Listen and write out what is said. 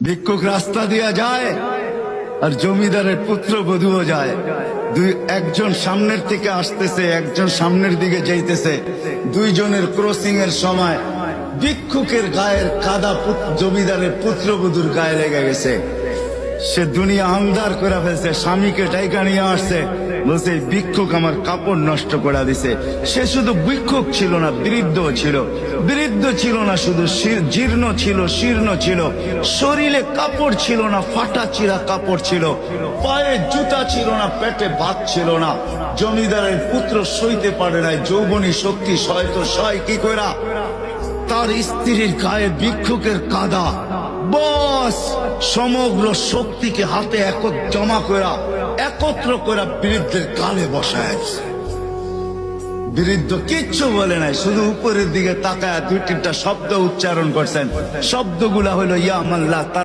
ভিক্ষুক রাস্তা দিয়া যায় আর জমিদারের পুত্রবধূও যায়। একজন সামনের থেকে আসতেছে, একজন সামনের দিকে যাইতেছে। দুইজনের ক্রসিং এর সময় ভিক্ষুকের গায়ের কাদা জমিদারের পুত্রবধূর গায়ে লেগে গেছে। সে দুনিয়া আন্ধার করে ফেলছে, স্বামীকে ডাইকা নিয়ে আসছে, বলছে ভিক্ষুক আমার কাপড় নষ্ট করে দিছে। সে শুধু ভিক্ষুক ছিল না, বৃদ্ধ ছিল। বৃদ্ধ ছিল না শুধু, জীর্ণ ছিল, শীর্ণ ছিল। শরীরে কাপড় ছিল না, ফাটা চিরা কাপড় ছিল। পায়ে জুতা ছিল না, পেটে ভাত ছিল না। জমিদারের পুত্র সইতে পারে নাই, যৌবনী শক্তি সয়তো সয় কি কইরা তার স্ত্রীর গায়ে ভিক্ষুকের কাদা। বস সমগ্র শক্তিকে হাতে জমা করা, একত্র করা বৃদ্ধের গালে বসায়। বৃদ্ধ কিচ্ছু বলে নাই, শুধু উপরের দিকে তাকায় দুই তিনটা শব্দ উচ্চারণ করছেন। শব্দগুলা হলো ইয়া আল্লাহ।